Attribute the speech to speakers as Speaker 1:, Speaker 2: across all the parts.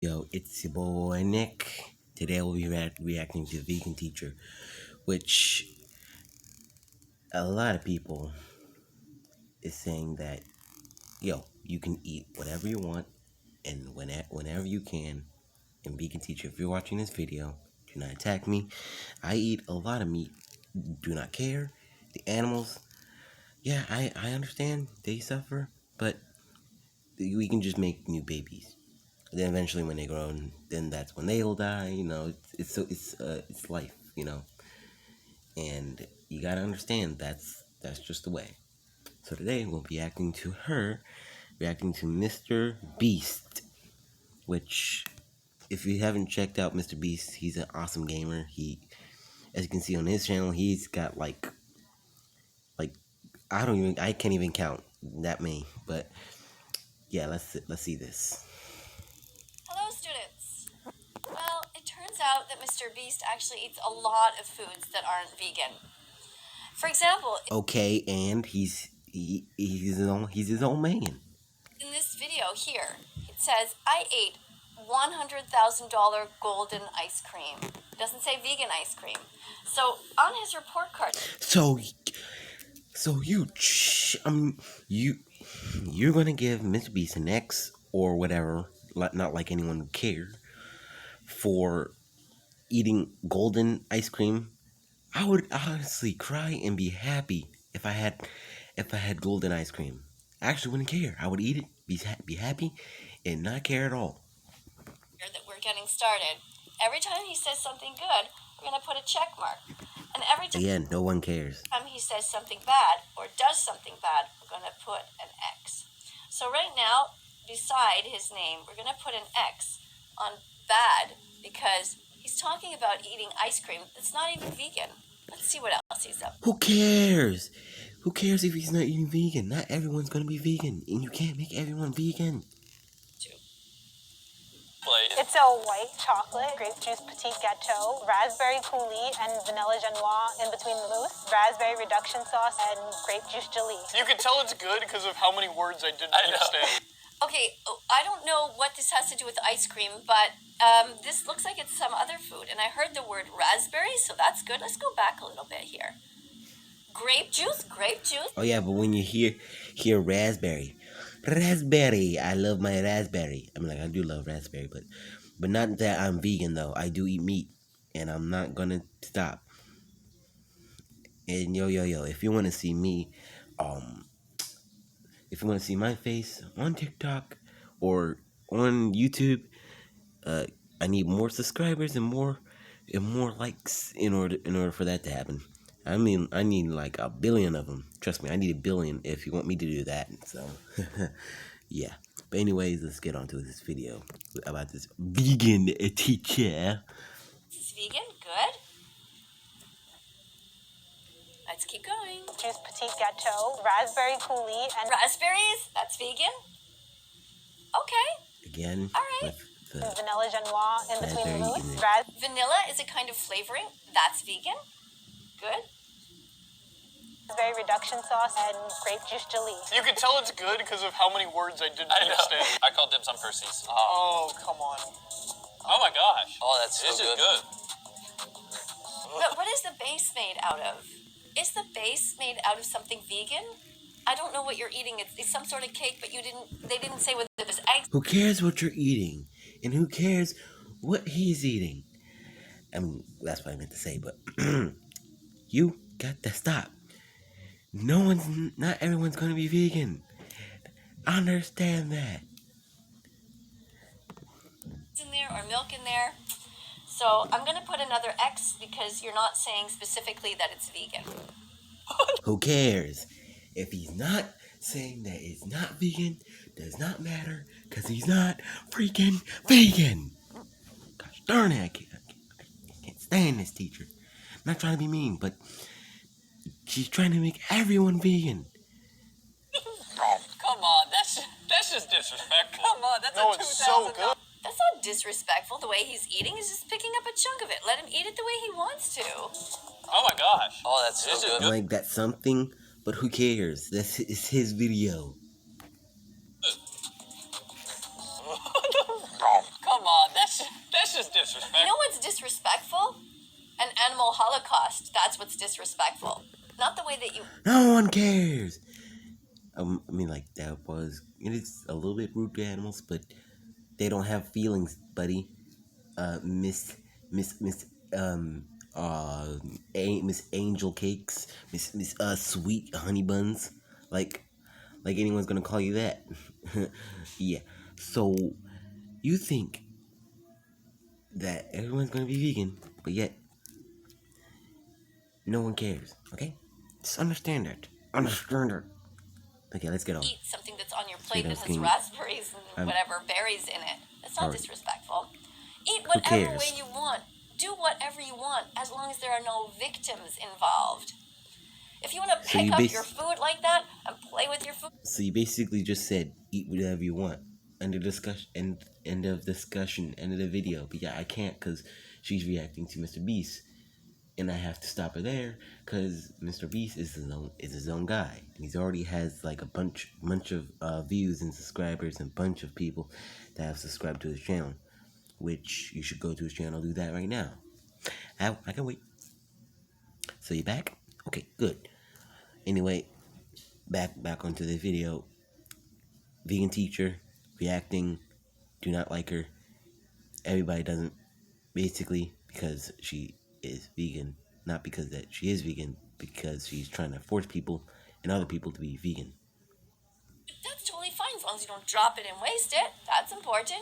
Speaker 1: Yo, it's your boy Nick. Today we'll be reacting to Vegan Teacher, which a lot of people is saying that, yo, you can eat whatever you want and whenever you can. And Vegan Teacher, if you're watching this video, do not attack me. I eat a lot of meat. Do not care. The animals, yeah, I understand they suffer, but we can just make new babies. Then eventually, when they grow, then that's when they'll die. You know, it's life. You know, and you gotta understand that's just the way. So today we'll be reacting to Mr. Beast. Which, if you haven't checked out Mr. Beast, he's an awesome gamer. As you can see on his channel, he's got like I can't even count that many. But yeah, let's see this.
Speaker 2: Hello, students. Well, it turns out that Mr. Beast actually eats a lot of foods that aren't vegan. For example,
Speaker 1: Okay, and he's his own man.
Speaker 2: In this video here, it says, I ate $100,000 golden ice cream. It doesn't say vegan ice cream. So on his report card.
Speaker 1: So you're gonna give Mr. Beast an X or whatever, not like anyone would care, for eating golden ice cream. I would honestly cry and be happy if I had golden ice cream. I actually wouldn't care. I would eat it, be happy, and not care at all.
Speaker 2: That we're getting started. Every time he says something good, we're gonna put a check mark. And every time
Speaker 1: Again, no one cares.
Speaker 2: he says something bad or does something bad, we're gonna put an X. So right now, beside his name, we're gonna put an X on bad because he's talking about eating ice cream that's not even vegan. Let's see what else he's up.
Speaker 1: Who cares? Who cares if he's not eating vegan? Not everyone's gonna be vegan, and you can't make everyone vegan.
Speaker 3: It's a white chocolate, grape juice petite gâteau, raspberry coulis, and vanilla genoise in between the mousse, raspberry reduction sauce, and grape juice jelly.
Speaker 4: You can tell it's good because of how many words I didn't understand.
Speaker 2: Okay, I don't know what this has to do with ice cream, but this looks like it's some other food. And I heard the word raspberry, so that's good. Let's go back a little bit here. Grape juice.
Speaker 1: Oh yeah, but when you hear raspberry, I love my raspberry. I mean, like, I do love raspberry, but not that I'm vegan though. I do eat meat, and I'm not gonna stop. And yo, if you want to see me, if you want to see my face on TikTok or on YouTube, I need more subscribers and more likes in order for that to happen. I mean, I need like 1 billion of them. Trust me, I need 1 billion if you want me to do that. So, yeah. But anyways, let's get on to this video about this vegan teacher.
Speaker 2: This is vegan? Good. Let's keep going.
Speaker 3: Juice petite gâteau, raspberry coulis, and
Speaker 2: Raspberries? That's vegan? Okay.
Speaker 1: Again,
Speaker 2: all right.
Speaker 1: With the
Speaker 3: vanilla genoise in between the mousse.
Speaker 2: Vanilla is a kind of flavoring. That's vegan. Good.
Speaker 3: Raspberry reduction sauce and grape juice jelly.
Speaker 4: You can tell it's good because of how many words I didn't understand.
Speaker 5: I call dibs on Percy's.
Speaker 4: Oh, come on.
Speaker 5: Oh my gosh. Oh, that's so good.
Speaker 2: But what is the base made out of? Is the base made out of something vegan? I don't know what you're eating. It's some sort of cake, but they didn't say whether it was eggs.
Speaker 1: Who cares what you're eating? And who cares what he's eating? I mean, that's what I meant to say, but you got to stop. Not everyone's gonna be vegan. I understand that.
Speaker 2: In there or milk in there. So I'm gonna put another X because you're not saying specifically that it's vegan.
Speaker 1: Who cares? If he's not saying that it's not vegan, does not matter, because he's not freaking vegan. Gosh darn it, I can't stand this teacher. I'm not trying to be mean, but she's trying to make everyone vegan.
Speaker 5: Come on, that's just disrespectful.
Speaker 2: Come on, that's
Speaker 4: No,
Speaker 2: a
Speaker 4: it's so
Speaker 2: $2,000.
Speaker 4: good.
Speaker 2: That's not disrespectful. The way he's eating is just picking up a chunk of it. Let him eat it the way he wants to.
Speaker 5: Oh my gosh. Oh, that's so good.
Speaker 1: Like, that's something, but who cares? It's his video.
Speaker 5: Come on, That's just disrespectful.
Speaker 2: You know what's disrespectful? An animal holocaust. That's what's disrespectful. Not the way that you...
Speaker 1: No one cares. I mean, like, that was... It is a little bit rude to animals, but they don't have feelings, buddy. Miss Angel Cakes, Miss Sweet Honey Buns, like anyone's gonna call you that. Yeah. So you think that everyone's gonna be vegan, but yet no one cares, okay? Just understand it. Understand it. Okay, let's get on.
Speaker 2: Eat something that's on your plate
Speaker 1: Straight
Speaker 2: that
Speaker 1: up
Speaker 2: has
Speaker 1: skinny.
Speaker 2: raspberries and whatever berries in it. That's not
Speaker 1: Alright.
Speaker 2: disrespectful. Eat whatever
Speaker 1: cares?
Speaker 2: way you want. Do whatever you want as long as there are no victims involved. If you want to
Speaker 1: So
Speaker 2: pick
Speaker 1: you
Speaker 2: up
Speaker 1: bas-
Speaker 2: your food like that and play with your food,
Speaker 1: So you basically just said eat whatever you want. End of discussion. End of discussion. End of the video. But yeah, I can't because she's reacting to Mr. Beast, and I have to stop her there because Mr. Beast is his own guy, and he's already has like a bunch of views and subscribers and bunch of people that have subscribed to his channel. Which you should go to his channel. Do that right now. I can wait. So you back? Okay, good. Anyway, back onto the video. Vegan teacher reacting, do not like her. Everybody doesn't, basically because she is vegan, not because that she is vegan, because she's trying to force people and other people to be vegan.
Speaker 2: that's totally fine as long as you don't drop it and waste it. That's important.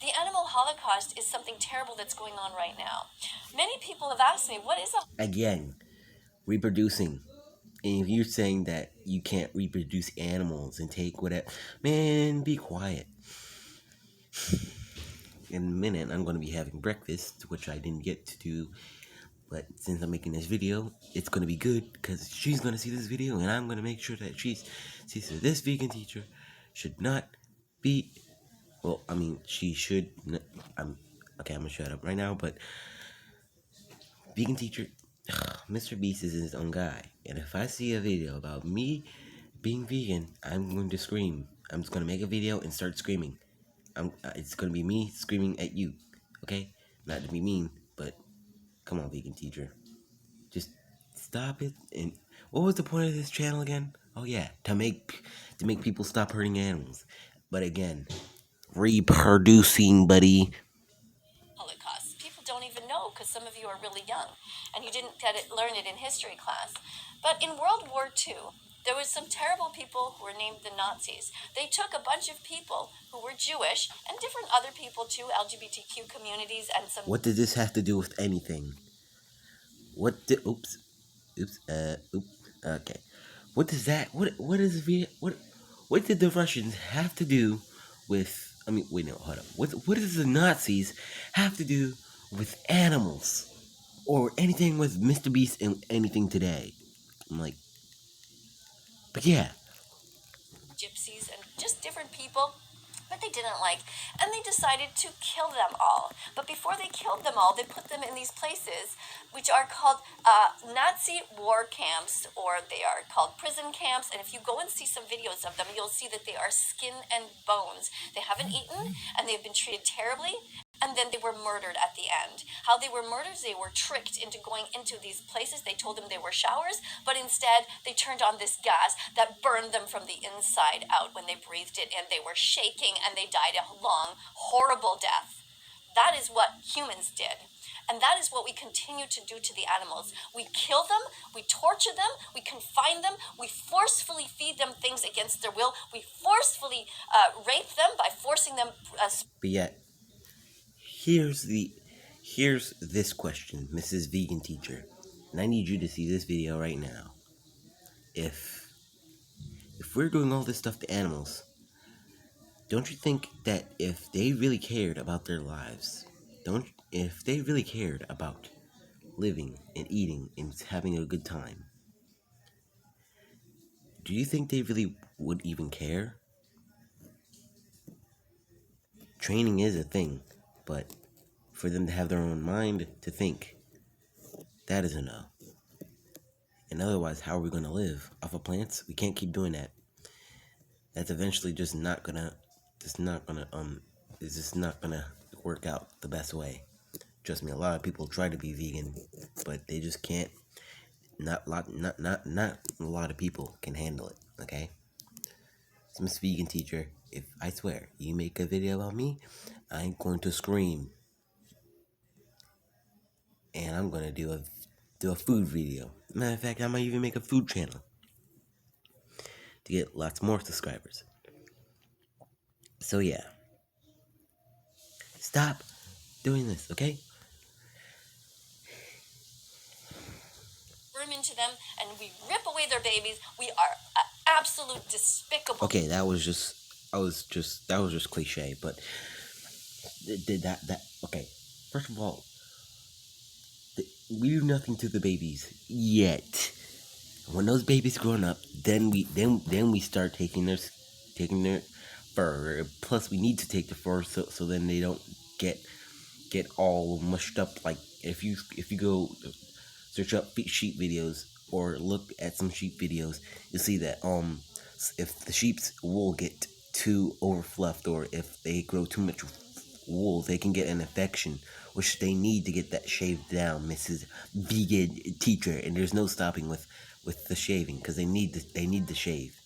Speaker 2: The animal holocaust is something terrible that's going on right now. Many people have asked me, what is a...
Speaker 1: Again, reproducing. And if you're saying that you can't reproduce animals and take whatever, man, be quiet. In a minute, I'm going to be having breakfast, which I didn't get to do. But since I'm making this video, it's going to be good because she's going to see this video, and I'm going to make sure that she sees that this vegan teacher should not be... Well, I mean, she should... I'm going to shut up right now, but... Vegan teacher... Mr. Beast is his own guy. And if I see a video about me being vegan, I'm going to scream. I'm just going to make a video and start screaming. It's going to be me screaming at you. Okay? Not to be mean, but... Come on, vegan teacher. Just stop it. And what was the point of this channel again? Oh yeah, to make people stop hurting animals. But again, reproducing, buddy.
Speaker 2: Holocaust? People don't even know because some of you are really young and you didn't learn it in history class. But in World War II, there was some terrible people who were named the Nazis. They took a bunch of people who were Jewish and different other people too, LGBTQ communities and some...
Speaker 1: What does this have to do with anything? Oops. Okay. What does that, what did the Russians have to do with, I mean, wait, no, hold up. What does the Nazis have to do with animals? Or anything with Mr. Beast and anything today? I'm like, but yeah.
Speaker 2: Gypsies and just different people that they didn't like, and they decided to kill them all. But before they killed them all, they put them in these places which are called Nazi war camps, or they are called prison camps. And if you go and see some videos of them, you'll see that they are skin and bones. They haven't eaten, and they've been treated terribly. And then they were murdered at the end. How they were murdered, they were tricked into going into these places. They told them they were showers, but instead they turned on this gas that burned them from the inside out when they breathed it in. They were shaking and they died a long, horrible death. That is what humans did. And that is what we continue to do to the animals. We kill them, we torture them, we confine them, we forcefully feed them things against their will, we forcefully rape them by forcing them...
Speaker 1: But yet, here's this question, Mrs. Vegan Teacher, and I need you to see this video right now. If we're doing all this stuff to animals, don't you think that if they really cared about their lives, if they really cared about living and eating and having a good time, do you think they really would even care? Training is a thing, but for them to have their own mind to think, that is a no. And otherwise, how are we going to live? Off of plants? We can't keep doing that. That's eventually just not gonna work out the best way. Trust me, a lot of people try to be vegan, but they just can't. Not a lot of people can handle it. Okay, so Miss Vegan Teacher, if I swear you make a video about me, I'm going to scream, and I'm gonna do a food video. Matter of fact, I might even make a food channel to get lots more subscribers. So yeah, stop doing this, okay?
Speaker 2: Into them and we rip away their babies. We are absolute despicable.
Speaker 1: Okay, that was just cliche, but did that okay. First of all, we do nothing to the babies yet. When those babies grown up, then we start taking their fur. Plus, we need to take the fur so then they don't get all mushed up. Like if you go search up sheep videos or look at some sheep videos, you'll see that if the sheep's wool get too overfluffed or if they grow too much wool, they can get an infection, which they need to get that shaved down, Mrs. Vegan Teacher. And there's no stopping with the shaving because they need the shave.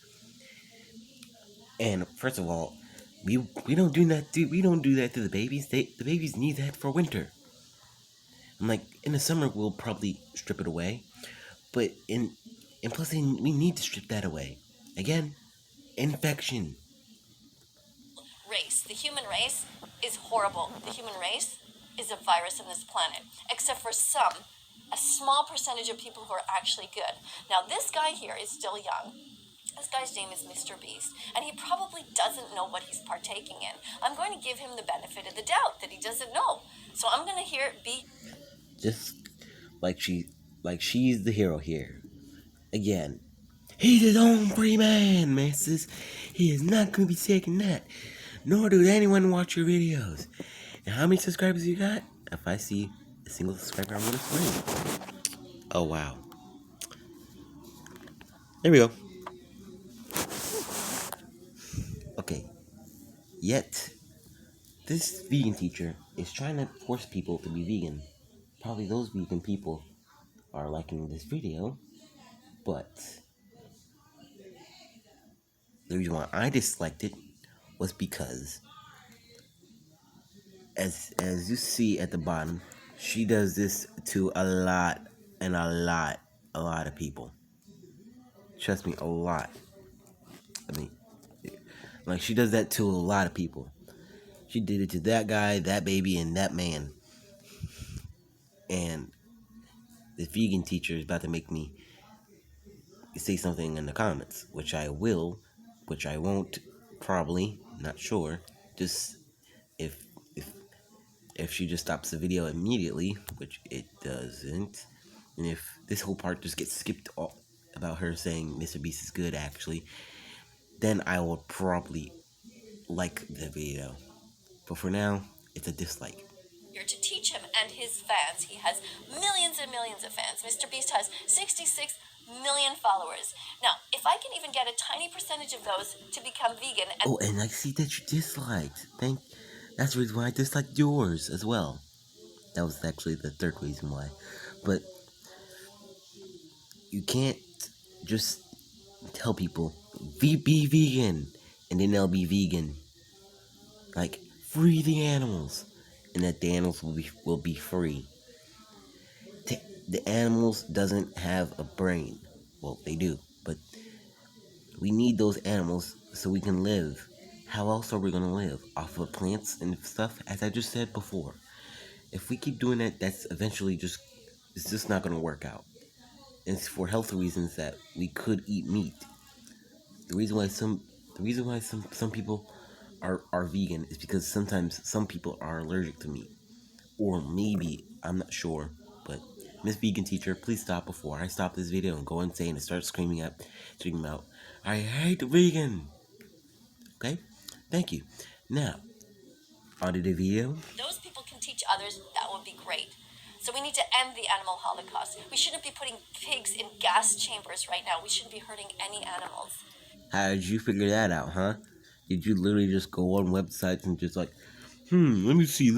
Speaker 1: And first of all, we don't do that. We don't do that to the babies. The babies need that for winter. I'm like, in the summer we'll probably strip it away, but and plus we need to strip that away. Again, infection.
Speaker 2: Race. The human race is horrible. The human race is a virus on this planet, except for a small percentage of people who are actually good. Now, this guy here is still young. This guy's name is Mr. Beast, and he probably doesn't know what he's partaking in. I'm going to give him the benefit of the doubt that he doesn't know. So I'm going to be
Speaker 1: just like she's the hero here. Again, he's his own free man, missus. He is not going to be taking that. Nor do anyone watch your videos. And how many subscribers you got? If I see a single subscriber, I'm going to scream. Oh, wow. There we go. Okay. Yet, this vegan teacher is trying to force people to be vegan. Probably those vegan people are liking this video, but the reason why I disliked it was because, as you see at the bottom, she does this to a lot of people. Trust me, a lot. I mean, like, she does that to a lot of people. She did it to that guy, that baby, and that man. And the vegan teacher is about to make me say something in the comments, which I will, which I won't, probably, not sure. Just if she just stops the video immediately, which it doesn't, and if this whole part just gets skipped off about her saying Mr. Beast is good actually, then I will probably like the video. But for now, it's a dislike.
Speaker 2: You're to teach him and his fans. He has millions and millions of fans. Mr. Beast has 66 million followers. Now, if I can even get a tiny percentage of those to become vegan and
Speaker 1: oh, and I see that you disliked. That's the reason why I disliked yours as well. That was actually the third reason why. But you can't just tell people be vegan and then they'll be vegan. Like, free the animals, and that the animals will be free. The animals doesn't have a brain. Well, they do, but we need those animals so we can live. How else are we gonna live? Off of plants and stuff, as I just said before. If we keep doing that, that's eventually it's just not gonna work out. And it's for health reasons that we could eat meat. The reason why some people are vegan is because sometimes some people are allergic to meat. Or maybe, I'm not sure, but Miss Vegan Teacher, please stop before I stop this video and go insane and start screaming out, I hate vegan. Okay? Thank you. Now, on to the video.
Speaker 2: those people can teach others, that would be great. So we need to end the animal holocaust. We shouldn't be putting pigs in gas chambers right now. We shouldn't be hurting any animals.
Speaker 1: How did you figure that out, huh? Did you literally just go on websites and just like Let me see.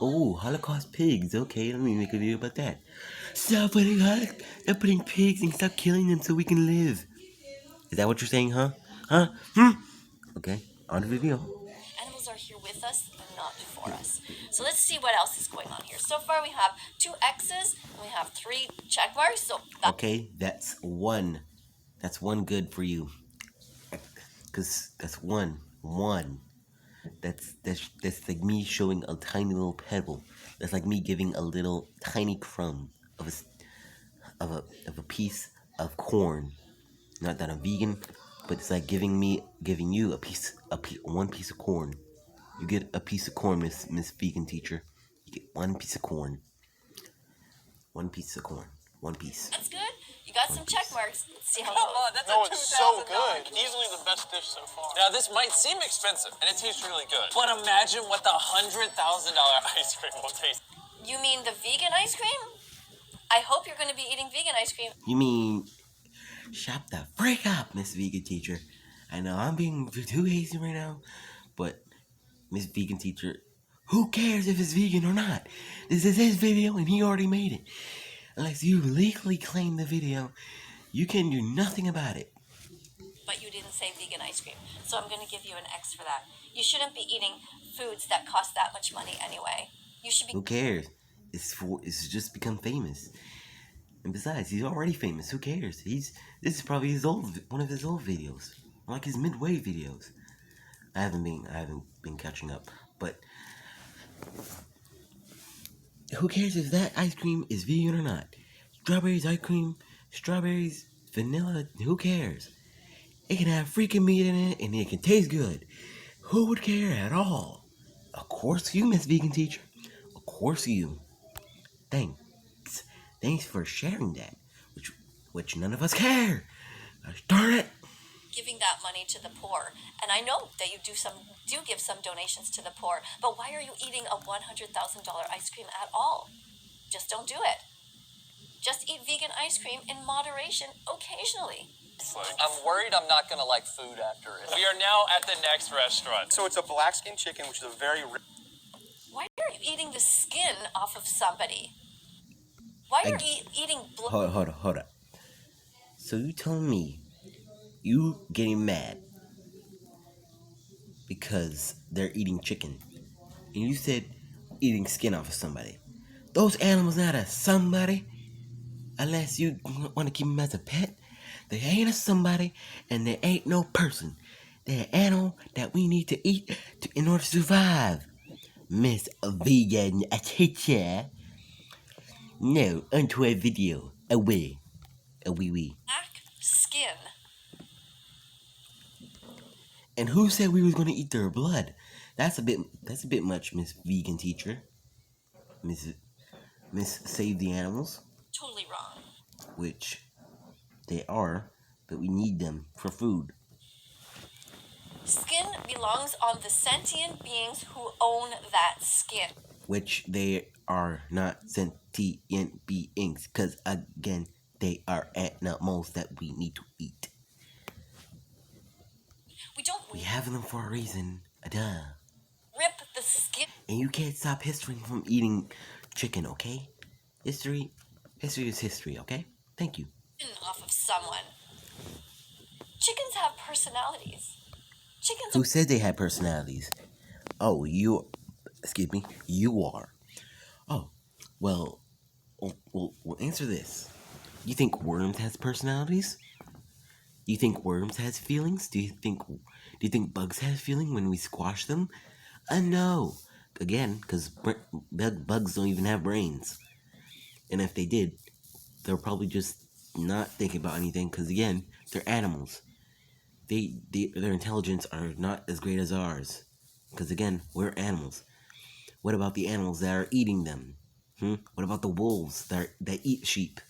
Speaker 1: Oh, Holocaust pigs. Okay, let me make a video about that. Stop putting pigs and stop killing them so we can live. Is that what you're saying, huh? Huh? Okay, on the video.
Speaker 2: Animals are here with us and not for us. So let's see what else is going on here. So far we have 2 X's and we have 3 check marks. So
Speaker 1: Okay, that's one. That's one good for you. Cause that's one. That's like me showing a tiny little pebble. That's like me giving a little tiny crumb of a piece of corn. Not that I'm vegan, but it's like giving you one piece of corn. You get a piece of corn, Miss Vegan Teacher. You get one piece of corn. One piece of corn. One piece.
Speaker 2: that's good. You got some check marks. Let's see how it
Speaker 5: Come
Speaker 2: goes.
Speaker 5: on, that's
Speaker 4: No,
Speaker 5: a
Speaker 4: it's so
Speaker 5: $2,000
Speaker 4: good. Easily the best dish so far.
Speaker 5: Now, this might seem expensive, and it tastes really good. But imagine what the $100,000 ice cream will taste.
Speaker 2: You mean the vegan ice cream? I hope you're going to be eating vegan ice cream.
Speaker 1: You mean, shut the freak up, Miss Vegan Teacher. I know I'm being too hasty right now, but Miss Vegan Teacher, who cares if it's vegan or not? This is his video and he already made it. Unless you legally claim the video, you can do nothing about it.
Speaker 2: But you didn't say vegan ice cream, so I'm going to give you an X for that. You shouldn't be eating foods that cost that much money anyway. You should be.
Speaker 1: Who cares? It's just become famous. And besides, he's already famous. Who cares? This is probably one of his old videos, like his midway videos. I haven't been catching up, but who cares if that ice cream is vegan or not? Strawberries ice cream, strawberries, vanilla, who cares? It can have freaking meat in it and it can taste good. Who would care at all? Of course you, Miss Vegan Teacher. Of course you. Thanks. Thanks for sharing that. Which none of us care. Gosh darn it.
Speaker 2: Giving that money to the poor, and I know that you do give some donations to the poor, but why are you eating a $100,000 ice cream at all? Just don't do it. Just eat vegan ice cream in moderation occasionally.
Speaker 5: I'm worried I'm not going to like food after it. We are now at the next restaurant.
Speaker 4: So it's a black skin chicken, which is a very
Speaker 2: Why are you eating the skin off of somebody? Why are you eating blood?
Speaker 1: Hold up. So you telling me you getting mad because they're eating chicken, and you said eating skin off of somebody. Those animals not a somebody, unless you want to keep them as a pet. They ain't a somebody, and they ain't no person. They're an animal that we need to eat in order to survive. Miss Vegan Teacher. No, onto a video. Away. A wee.
Speaker 2: Black skin.
Speaker 1: And who said we was gonna eat their blood? That's a bit much, Miss Vegan Teacher. Miss Save the Animals.
Speaker 2: Totally wrong.
Speaker 1: Which they are, but we need them for food.
Speaker 2: Skin belongs on the sentient beings who own that skin.
Speaker 1: Which they are not sentient beings, because again, they are animals that we need to eat. We have them for a reason. Duh.
Speaker 2: Rip the skin.
Speaker 1: And you can't stop history from eating chicken, okay? History is history, okay? Thank you.
Speaker 2: Off of someone. Chickens have personalities.
Speaker 1: Who said they had personalities? Oh, excuse me, you are. Oh, well, we'll answer this. You think worms has personalities? Do you think worms has feelings? Do you think bugs have feeling when we squash them? No. Again, because bugs don't even have brains. And if they did, they're probably just not thinking about anything, because again, they're animals. Their intelligence are not as great as ours, because again, we're animals. What about the animals that are eating them? What about the wolves that eat sheep?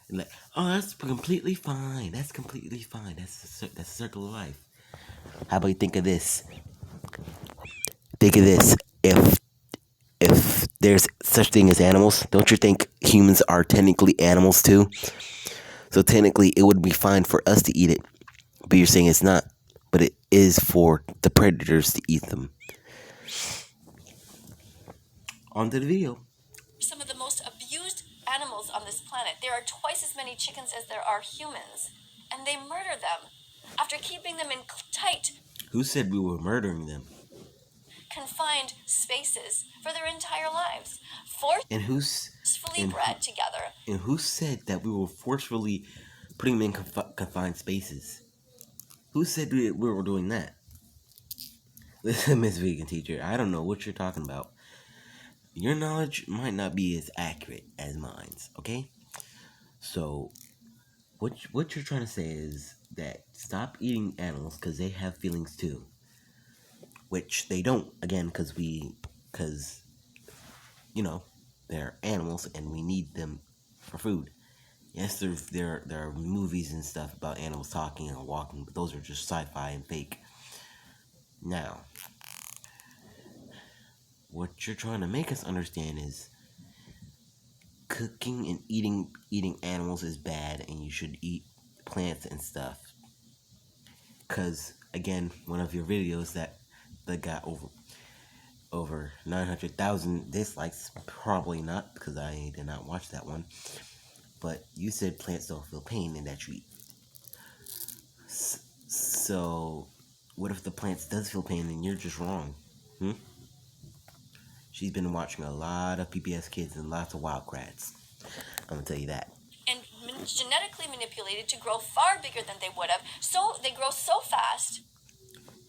Speaker 1: And like, oh, that's completely fine. That's completely fine. That's a circle of life. How about you think of this? Think of this. If there's such thing as animals, don't you think humans are technically animals too? So technically, it would be fine for us to eat it. But you're saying it's not. but it is for the predators to eat them. On to the video.
Speaker 2: Some of the most abused animals on this planet. There are twice as many chickens as there are humans, and they murder them after keeping them in tight,
Speaker 1: Who said we were murdering them?
Speaker 2: confined spaces for their entire lives,
Speaker 1: And who's
Speaker 2: forcefully
Speaker 1: and
Speaker 2: bred together.
Speaker 1: and who said that we were forcefully putting them in confined spaces? Who said we were doing that? Listen, Miss Vegan Teacher, I don't know what you're talking about. Your knowledge might not be as accurate as mine's, okay? So, what you're trying to say is that stop eating animals because they have feelings too. Which they don't, again, because you know, they're animals and we need them for food. Yes, there are movies and stuff about animals talking and walking, but those are just sci-fi and fake. Now, what you're trying to make us understand is cooking and eating animals is bad, and you should eat plants and stuff. Cause again, one of your videos that got over 900,000 dislikes, probably not, because I did not watch that one. But you said plants don't feel pain and that you eat. So, what if the plants does feel pain and you're just wrong? She's been watching a lot of PBS Kids and lots of Wildcrats. I'm gonna tell you that.
Speaker 2: And genetically manipulated to grow far bigger than they would have. So they grow so fast.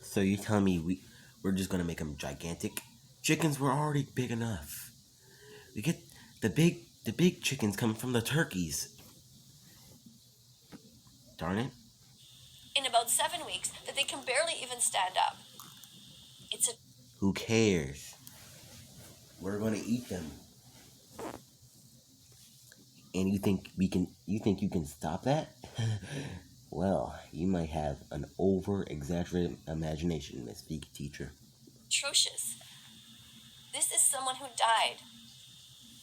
Speaker 1: So you telling me we're just gonna make them gigantic? Chickens were already big enough. We get the big chickens come from the turkeys. Darn it.
Speaker 2: In about 7 weeks that they can barely even stand up.
Speaker 1: Who cares? We're gonna eat them. And you think you can stop that? Well, you might have an over-exaggerated imagination, Miss Vegan Teacher.
Speaker 2: Atrocious. This is someone who died,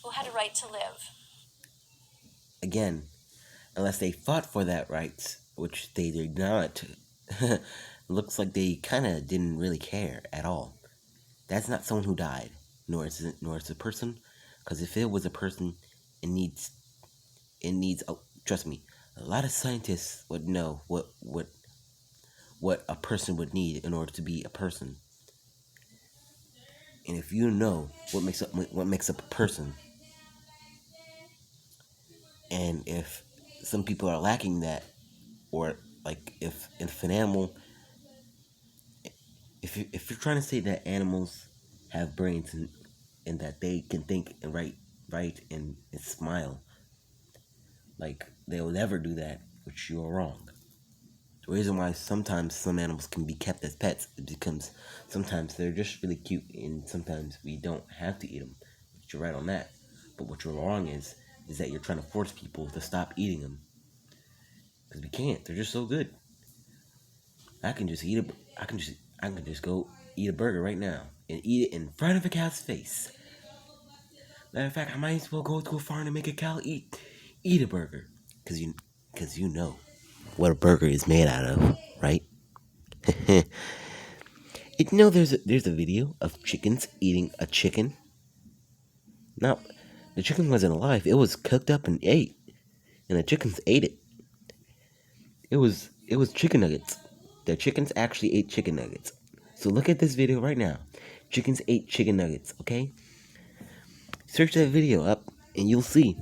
Speaker 2: who had a right to live.
Speaker 1: Again, unless they fought for that right, which they did not. Looks like they kind of didn't really care at all. That's not someone who died, nor is it a person. Because if it was a person, it needs. Trust me, a lot of scientists would know what a person would need in order to be a person. And if you know what makes up a person, and if some people are lacking that, or like if an animal, if you're trying to say that animals have brains and that they can think and write and smile, like they will never do that, which you're wrong. The reason why sometimes some animals can be kept as pets is because sometimes they're just really cute and sometimes we don't have to eat them. But you're right on that. But what you're wrong is that you're trying to force people to stop eating them. Because we can't. They're just so good. I can just go eat a burger right now and eat it in front of a cow's face. Matter of fact, I might as well go to a farm and make a cow eat a burger. Because you know what a burger is made out of, right? You know there's a video of chickens eating a chicken. Now, the chicken wasn't alive. It was cooked up and ate. And the chickens ate it. It was chicken nuggets. The chickens actually ate chicken nuggets. So look at this video right now. Chickens ate chicken nuggets, okay? Search that video up and you'll see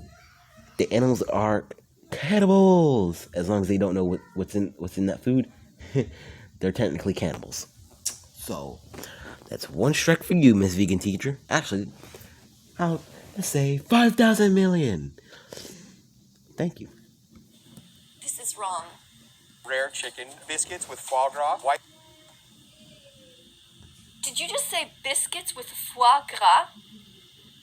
Speaker 1: the animals are cannibals. As long as they don't know what's in that food, they're technically cannibals. So that's one strike for you, Miss Vegan Teacher. Actually, let's say 5,000 million. Thank you.
Speaker 2: This is wrong.
Speaker 6: Rare chicken biscuits with foie gras. White.
Speaker 2: Did you just say biscuits with foie gras?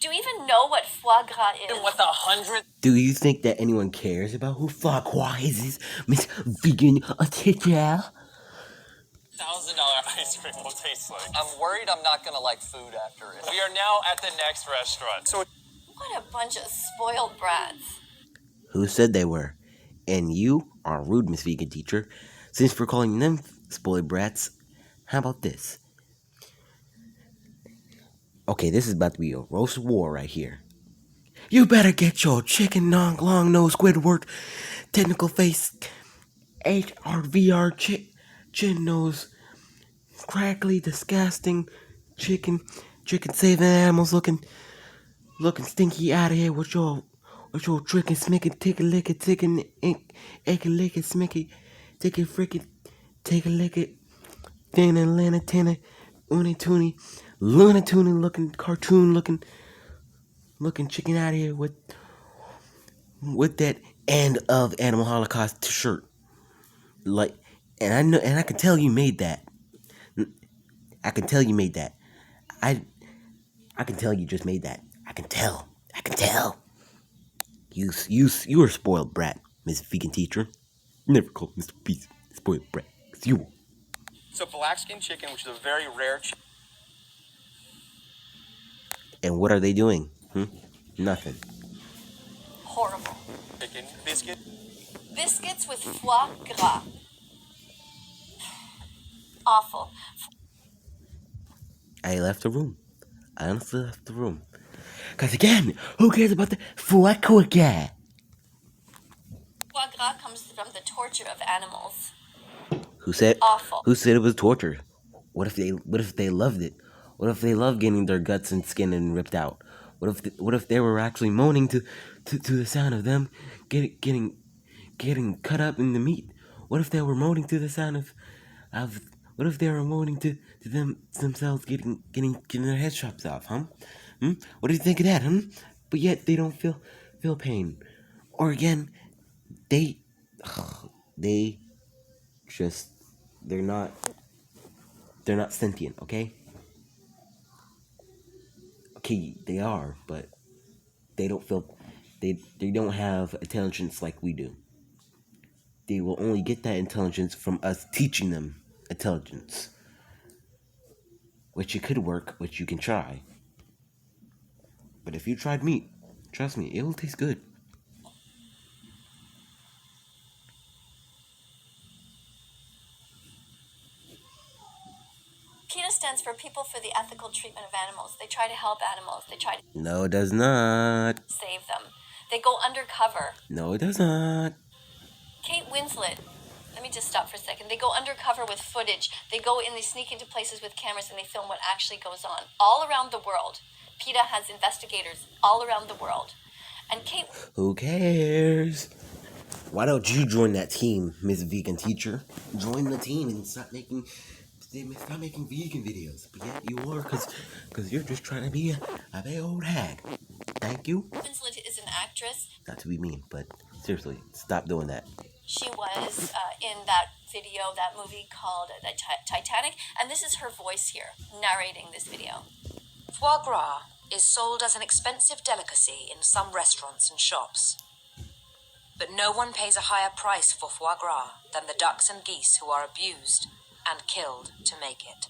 Speaker 2: Do you even know what foie gras is?
Speaker 5: And what the 100,000
Speaker 1: Do you think that anyone cares about who foie gras is, Miss Vegan Teacher?
Speaker 5: ice cream will taste like?
Speaker 6: I'm worried I'm not gonna like food after it.
Speaker 5: We are now at the next restaurant.
Speaker 6: So
Speaker 2: What a bunch of spoiled brats.
Speaker 1: Who said they were? And you are rude, Miss Vegan Teacher. Since we're calling them spoiled brats. How about this? Okay, this is about to be a roast war right here. You better get your chicken long nose Squidward technical face HRVR chin nose crackly disgusting chicken saving animals looking stinky out of here with your trickin' smicky tick a lick it tickin' ink egg lick it smicky tick it fricky take a lick it thin and lana tinna uni toony Looney Tuny looking cartoon looking chicken out of here with that end of Animal Holocaust shirt. Like, and I know, and I can tell you made that. I can tell you made that. I can tell you just made that. I can tell. You were a spoiled brat, Miss Vegan Teacher. Never called Mr. Beast spoiled brat. It's you.
Speaker 6: So black skin chicken, which is a very rare chicken.
Speaker 1: And what are they doing? Nothing.
Speaker 2: Horrible.
Speaker 6: Chicken biscuit.
Speaker 2: Biscuits with foie gras. Awful.
Speaker 1: I left the room. I honestly left the room. Cause again, who cares about the foie gras?
Speaker 2: Foie gras comes from the torture of animals.
Speaker 1: Who said?
Speaker 2: Awful.
Speaker 1: Who said it was torture? What if they loved it? What if they loved getting their guts and skin and ripped out? What if they were actually moaning to the sound of them getting cut up in the meat? What if they were moaning to the sound of what if they were moaning to themselves getting their heads chopped off, What do you think of that, But yet they don't feel pain. Or again, they just they're not sentient, okay? Okay, they are, but they don't feel they don't have intelligence like we do. They will only get that intelligence from us teaching them intelligence. Which it could work, which you can try. But if you tried meat, trust me, it will taste good.
Speaker 2: PETA stands for People for the Ethical Treatment of Animals. They try to help animals. They try to
Speaker 1: No, it does not.
Speaker 2: save them. They go undercover.
Speaker 1: No, it does not.
Speaker 2: Kate Winslet, let me just stop for a second. They go undercover with footage. They go in, they sneak into places with cameras and they film what actually goes on. All around the world. PETA has investigators all around the world. And Kate...
Speaker 1: Who cares? Why don't you join that team, Miss Vegan Teacher? Join the team and stop making vegan videos. But yet you are, because you're just trying to be a big old hag. Thank you.
Speaker 2: Winslet is an actress.
Speaker 1: Not to be mean, but seriously, stop doing that.
Speaker 2: She was in that video, that movie called Titanic, and this is her voice here, narrating this video.
Speaker 7: Foie gras is sold as an expensive delicacy in some restaurants and shops. But no one pays a higher price for foie gras than the ducks and geese who are abused and killed to make it.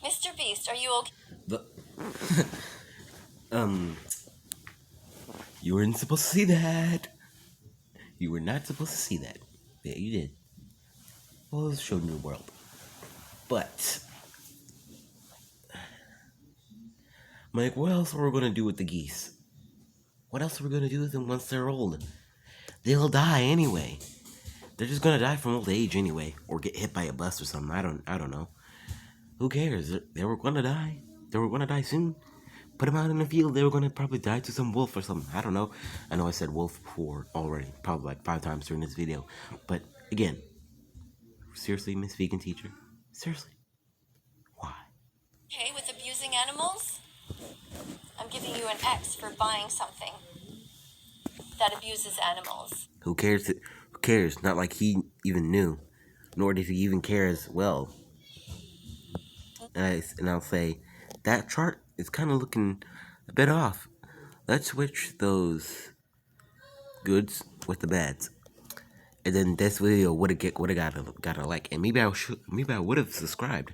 Speaker 2: Mr. Beast, are you okay?
Speaker 1: You weren't supposed to see that. You were not supposed to see that. Yeah, you did. Well, it was showed in the world. But Mike, what else are we gonna do with the geese? What else are we gonna do with them once they're old? They'll die anyway. They're just gonna die from old age anyway, or get hit by a bus or something. I don't know. Who cares? They were gonna die. They were gonna die soon. Put them out in the field. They were gonna probably die to some wolf or something. I don't know. I know I said wolf before already, probably like 5 times during this video. But again, seriously, Miss Vegan Teacher, seriously, why?
Speaker 2: Okay with abusing animals? I'm giving you an X for buying something that abuses animals.
Speaker 1: Who cares? Who cares? Not like he even knew, nor did he even care as well. And I'll say, that chart is kind of looking a bit off. Let's switch those goods with the bads. And then this video would have got a like, and maybe I would have subscribed.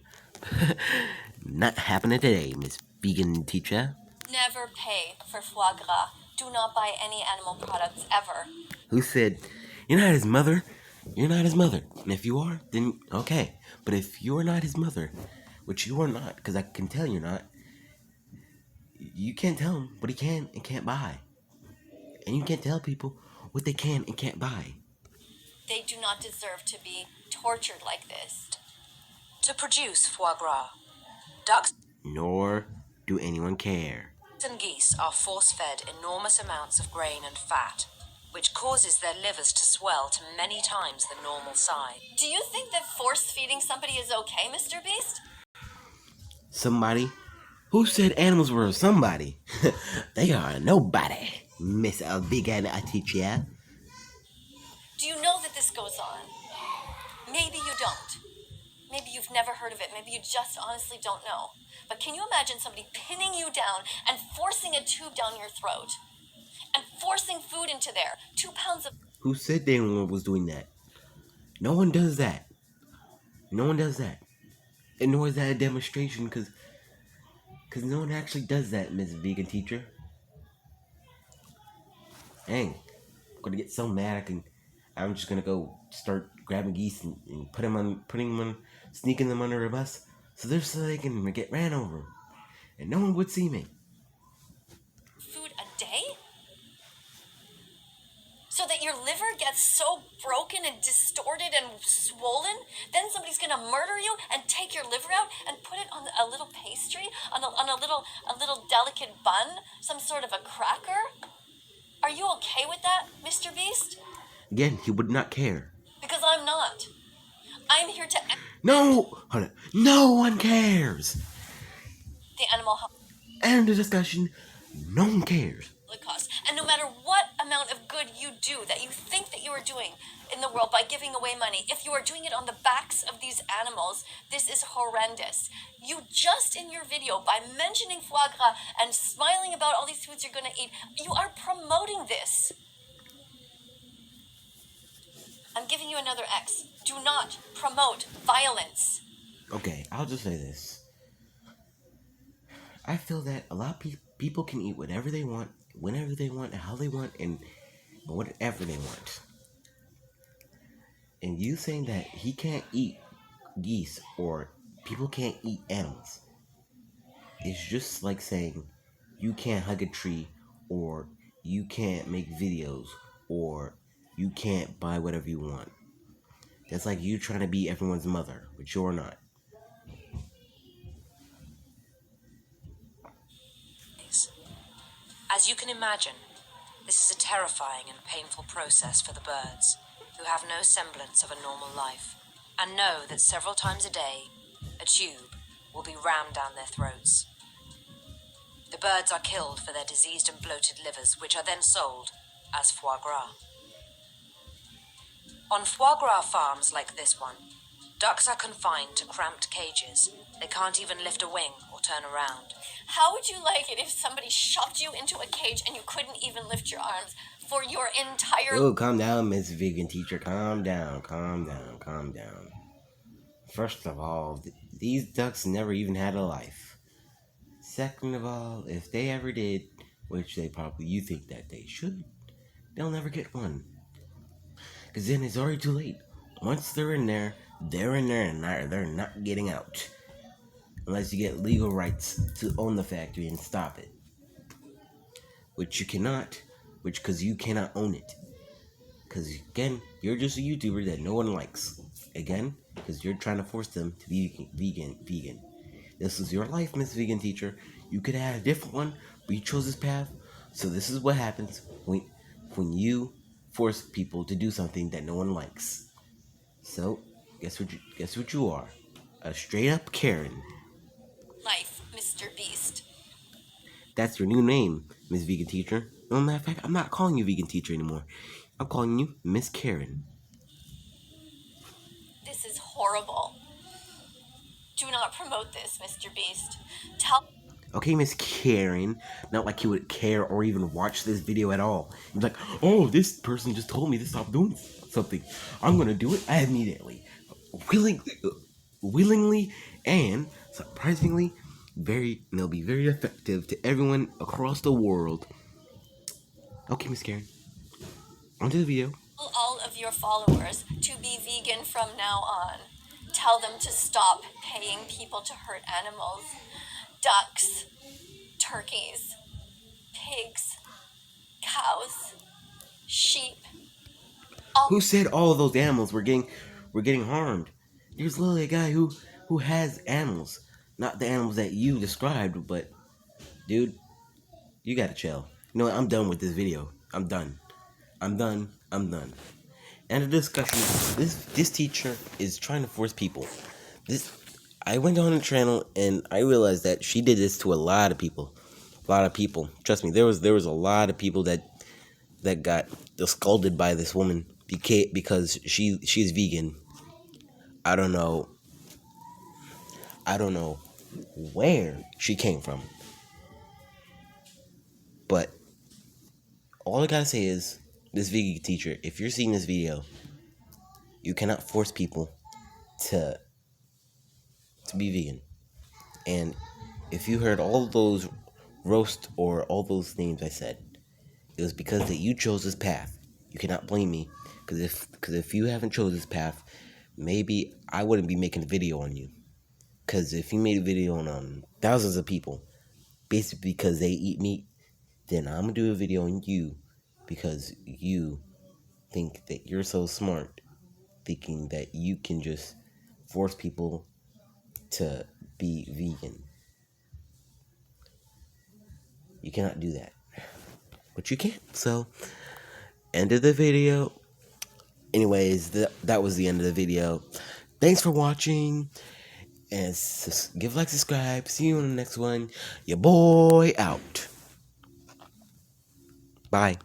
Speaker 1: Not happening today, Miss Vegan Teacher.
Speaker 2: Never pay for foie gras. Do not buy any animal products ever.
Speaker 1: Who said, you're not his mother? You're not his mother. And if you are, then okay. But if you're not his mother, which you are not, because I can tell you're not, you can't tell him what he can and can't buy. And you can't tell people what they can and can't buy.
Speaker 2: They do not deserve to be tortured like this.
Speaker 7: To produce foie gras, ducks
Speaker 1: Nor do anyone care.
Speaker 7: and geese are force-fed enormous amounts of grain and fat, which causes their livers to swell to many times the normal size.
Speaker 2: Do you think that force feeding somebody is okay, Mr. Beast?
Speaker 1: Somebody? Who said animals were somebody? They are nobody, Miss Vegan teacher.
Speaker 2: Do you know that this goes on? Maybe you don't. Maybe you've never heard of it. Maybe you just honestly don't know. But can you imagine somebody pinning you down and forcing a tube down your throat? And forcing food into there? 2 pounds of...
Speaker 1: Who said anyone was doing that? No one does that. No one does that. And nor is that a demonstration, because no one actually does that, Miss Vegan teacher. Dang. I'm gonna get so mad I'm just gonna go start grabbing geese and sneaking them under a bus so they can get ran over. And no one would see me.
Speaker 2: food a day? So that your liver gets so broken and distorted and swollen, then somebody's gonna murder you and take your liver out and put it on a little pastry, on a little delicate bun, some sort of a cracker? Are you okay with that, Mr. Beast?
Speaker 1: Again, he would not care.
Speaker 2: Because I'm not. I'm here to
Speaker 1: No! Hold on. No one cares!
Speaker 2: the animal health
Speaker 1: End of discussion. No one cares.
Speaker 2: cost. And no matter what amount of good you do that you think that you are doing in the world by giving away money, if you are doing it on the backs of these animals, this is horrendous. You just in your video, by mentioning foie gras and smiling about all these foods you're going to eat, you are promoting this. I'm giving you another X. Do not promote violence.
Speaker 1: Okay, I'll just say this. I feel that a lot of people can eat whatever they want, whenever they want, how they want, and whatever they want. And you saying that he can't eat geese or people can't eat animals is just like saying you can't hug a tree or you can't make videos or you can't buy whatever you want. That's like you trying to be everyone's mother, but you're not.
Speaker 7: As you can imagine, this is a terrifying and painful process for the birds, who have no semblance of a normal life, and know that several times a day, a tube will be rammed down their throats. The birds are killed for their diseased and bloated livers, which are then sold as foie gras. On foie gras farms like this one, ducks are confined to cramped cages. They can't even lift a wing or turn around.
Speaker 2: How would you like it if somebody shoved you into a cage and you couldn't even lift your arms for your entire...
Speaker 1: Oh, calm down, Miss Vegan teacher. Calm down. First of all, these ducks never even had a life. Second of all, if they ever did, which you think that they should, they'll never get one. Because then it's already too late. Once they're in there and they're not getting out. Unless you get legal rights to own the factory and stop it. Which you cannot, because you cannot own it. Because, again, you're just a YouTuber that no one likes. Again, because you're trying to force them to be vegan. This is your life, Miss Vegan teacher. You could have had a different one, but you chose this path. So this is what happens when you force people to do something that no one likes. So, guess what you are? A straight up Karen.
Speaker 2: life, Mr. Beast.
Speaker 1: That's your new name, Miss Vegan Teacher. No, matter of fact, I'm not calling you Vegan Teacher anymore. I'm calling you Miss Karen.
Speaker 2: This is horrible. Do not promote this, Mr. Beast. Tell...
Speaker 1: Okay, Miss Karen. Not like you would care or even watch this video at all. You're like, oh, this person just told me to stop doing something. I'm gonna do it immediately. Willingly, and surprisingly, they'll be very effective to everyone across the world. Okay, Miss Karen. On to the video.
Speaker 2: all of your followers to be vegan from now on. Tell them to stop paying people to hurt animals. Ducks, turkeys, pigs, cows, sheep.
Speaker 1: Who said all of those animals were getting harmed? There's literally a guy who has animals, not the animals that you described. But dude, you gotta chill. You know what? I'm done with this video. I'm done. I'm done. I'm done. And the discussion. This teacher is trying to force people. This I went on the channel and I realized that she did this to a lot of people. A lot of people. Trust me, there was a lot of people that got scolded by this woman because she's vegan. I don't know where she came from. But all I gotta say is, this vegan teacher, if you're seeing this video, you cannot force people to be vegan. And if you heard all those roast or all those names I said, it was because that you chose this path. You cannot blame me, because if you haven't chose this path, maybe I wouldn't be making a video on you. Because if you made a video on thousands of people, basically because they eat meat, then I'm gonna do a video on you because you think that you're so smart, thinking that you can just force people to be vegan. You cannot do that. But you can't. So, end of the video. Anyways, that was the end of the video. Thanks for watching. And give a like, subscribe. See you on the next one. Your boy out. Bye.